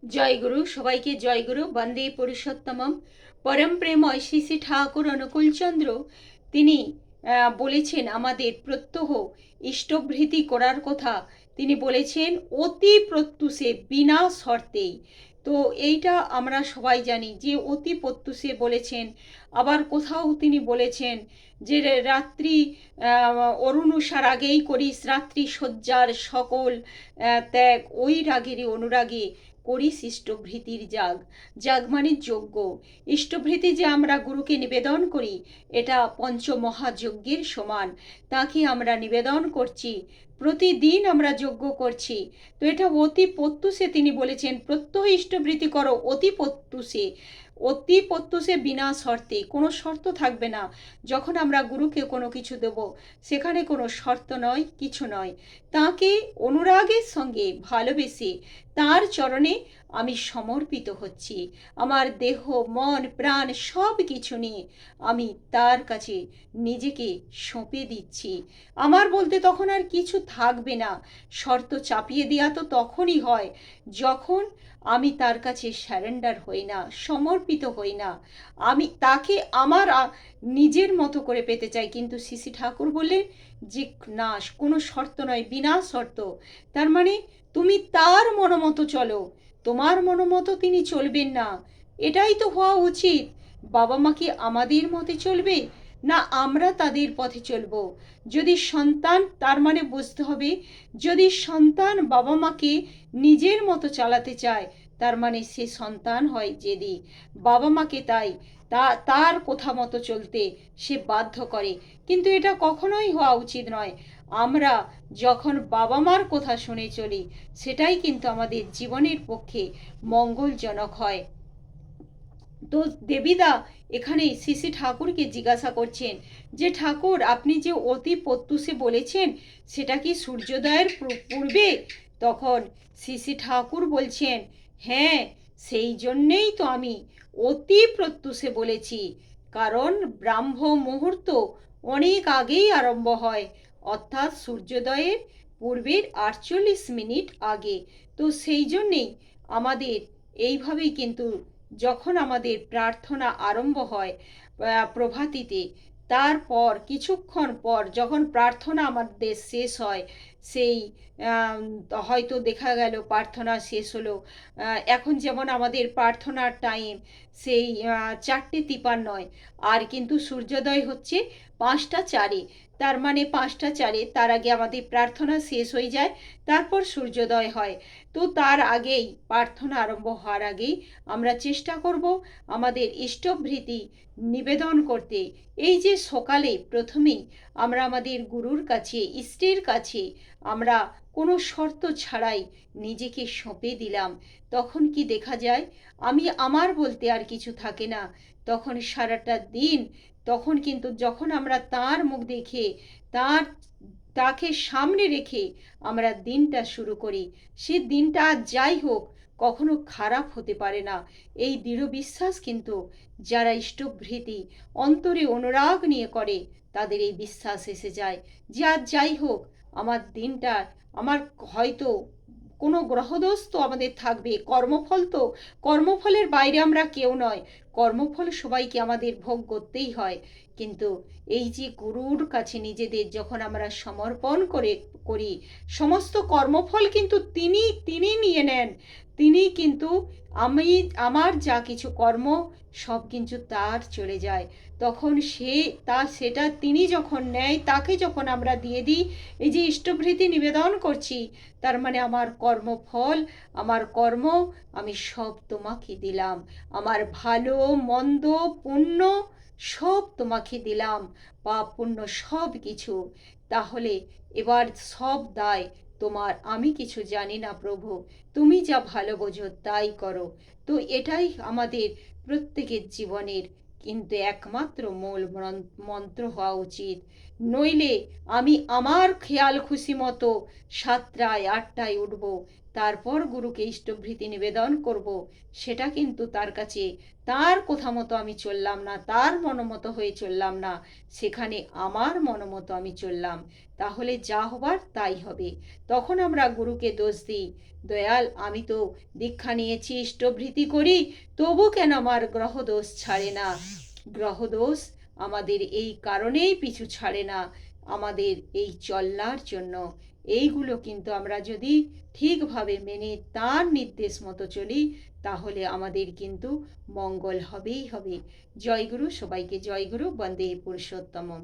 জয়গুরু, সবাইকে জয়গুরু। বন্দে পুরুষোত্তমম। পরম প্রেময় শ্রী শ্রী ঠাকুর অনুকূলচন্দ্র তিনি বলেছেন আমাদের প্রত্যহ ইষ্টভৃতি করার কথা। তিনি বলেছেন অতি প্রত্যুষে, বিনা শর্তেই। তো এইটা আমরা সবাই জানি যে অতি প্রত্যুষে বলেছেন। আবার কোথাও তিনি বলেছেন যে রাত্রি অরুণুষার আগেই করিস রাত্রি শয্যার সকল ত্যাগ, ওই রাগেরই অনুরাগে করিস ইষ্টভৃতির জাগ। জাগ মানে যজ্ঞ। ইষ্টভৃতি যে আমরা গুরুকে নিবেদন করি, এটা পঞ্চমহাযজ্ঞের সমান। তাকে আমরা নিবেদন করছি, প্রতিদিন আমরা যজ্ঞ করছি। তো এটা অতি প্রত্যুষে তিনি বলেছেন প্রত্যহ ইষ্টভৃতি করো অতি প্রত্যুষে। অতি প্রত্যুষে বিনা শর্তে, কোনো শর্ত থাকবে না। যখন আমরা গুরুকে কোনো কিছু দেব, সেখানে কোনো শর্ত নয়, কিছু নয়। তাকে অনুরাগের সঙ্গে ভালোবেসে তার চরণে আমি সমর্পিত হচ্ছি। আমার দেহ, মন, প্রাণ সব কিছু নিয়ে আমি তার কাছে নিজেকে সঁপে দিচ্ছি। আমার বলতে তখন আর কিছু থাকবে না। শর্ত চাপিয়ে দেওয়া তো তখনই হয় যখন আমি তার কাছে স্যারেন্ডার হই না, সমর্পিত হই না। আমি তাকে আমার নিজের মতো করে পেতে চাই। কিন্তু শ্রী শ্রী ঠাকুর বললেন যে না, কোনো শর্ত নয়, বিনা শর্ত। তার মানে তুমি তার মনোমতো চলো, তোমার মনোমতো তিনি চলবেন না। এটাই তো হওয়া উচিত। বাবা মা কি আমাদের মতে চলবে, না আমরা তাদের পথে চলব? যদি সন্তান, তার মানে বুঝতে হবে যদি সন্তান বাবা মাকে নিজের মতো চালাতে চায়, তার মানে সে সন্তান হয় জেদি। বাবা মাকে তাই তার কথা মতো চলতে সে বাধ্য করে। কিন্তু এটা কখনোই হওয়া উচিত নয়। আমরা যখন বাবা মার কথা শুনে চলি, সেটাই কিন্তু আমাদের জীবনের পক্ষে মঙ্গলজনক হয়। তো দেবীদা এখানে শ্রী শ্রী ঠাকুরকে জিজ্ঞাসা করছেন যে ঠাকুর, আপনি যে অতি প্রত্যুষে বলেছেন, সেটা কি সূর্যোদয়ের পূর্বে? তখন শ্রী শ্রী ঠাকুর বলছেন, হ্যাঁ, সেই জন্যেই তো আমি অতি প্রত্যুষে বলেছি। কারণ ব্রাহ্ম মুহূর্ত অনেক আগেই আরম্ভ হয়, অর্থাৎ সূর্যোদয়ের পূর্বের 48 মিনিট আগে। তো সেই জন্যেই আমাদের এইভাবেই কিন্তু যখন আমাদের প্রার্থনা আরম্ভ হয় প্রভাতিতে, তারপর কিছুক্ষণ পর যখন প্রার্থনা আমাদের শেষ হয়, সেই হয়তো দেখা গেল প্রার্থনা শেষ হলো, এখন যেমন আমাদের প্রার্থনার টাইম সেই 4:53, আর কিন্তু সূর্যোদয় হচ্ছে 5:04। তার মানে 5:04, তার আগে আমাদের প্রার্থনা শেষ হয়ে যায়, তারপর সূর্যোদয় হয়। তো তার আগেই, প্রার্থনা আরম্ভ হওয়ার আগেই আমরা চেষ্টা করব আমাদের ইষ্টভৃতি নিবেদন করতে। এই যে সকালে প্রথমেই আমরা আমাদের গুরুর কাছে, ইষ্টের কাছে আমরা কোনো শর্ত ছাড়াই নিজেকে সঁপে দিলাম, তখন কি দেখা যায় আমি আমার বলতে আর কিছু থাকে না। তখন সারাটা দিন, তখন কিন্তু যখন আমরা তার মুখ দেখে তার তাকে সামনে রেখে আমরা দিনটা শুরু করি, সে দিনটা যাই হোক কখনো খারাপ হতে পারে না। এই দৃঢ় বিশ্বাস কিন্তু যারা ইষ্টভৃতি অন্তরে অনুরাগ নিয়ে করে, তাদের এই বিশ্বাস এসে যায় যে আজ যাই হোক আমার দিনটা, আমার হয়তো কোনো গ্রহদোষ তো আমাদের থাকবে, কর্মফল তো, কর্মফলের বাইরে আমরা কেউ নয়, কর্মফল সবাইকে আমাদের ভোগ করতেই হয়। কিন্তু এই যে গুরুর কাছে নিজেদের যখন আমরা সমর্পণ করি, সমস্ত কর্মফল কিন্তু তিনি তিনি নিয়ে নেন। তিনি কিন্তু আমি, আমার যা কিছু কর্ম সব কিন্তু তার চলে যায়। তখন সেটা তিনি যখন নেয়, তাকে যখন আমরা দিয়ে দিই, এই যে ইষ্টভৃতি নিবেদন করছি, তার মানে আমার কর্মফল, আমার কর্ম আমি সব তোমাকে দিলাম। আমার ভালো মন্দ পুণ্য সব তোমাকে দিলাম, পাপ পুণ্য সব কিছু। তাহলে এবার সব দায় তোমার। আমি কিছু জানি না প্রভু, তুমি যা ভালো বোঝো তাই করো। তো এটাই আমাদের প্রত্যেকের জীবনের কিন্তু একমাত্র মূল মন্ত্র হওয়া উচিত। নইলে আমি আমার খেয়াল খুশি মতো 7টায় 8টায় উঠবো, তারপর গুরুকে ইষ্টভৃতি নিবেদন করব, সেটা কিন্তু তার কাছে তার কথা মতো আমি চললাম না, তার মনোমতো হয়ে চললাম না, সেখানে আমার মনোমতো আমি চললাম, তাহলে যা হবার তাই হবে। তখন আমরা গুরুকে দোষ দিই, দয়াল আমি তো দীক্ষা নিয়েছি, ইষ্টভৃতি করি, তবু কেন আমার গ্রহদোষ ছাড়ে না? গ্রহদোষ আমাদের এই কারণেই পিছু ছাড়ে না, আমাদের এই চলার জন্য। এইগুলো কিন্তু আমরা যদি ঠিকভাবে মেনে তার নির্দেশ মতো চলি, তাহলে আমাদের কিন্তু মঙ্গল হবেই হবে। জয় গুরু, সবাইকে জয় গুরু, বন্দে পুরুষোত্তমম।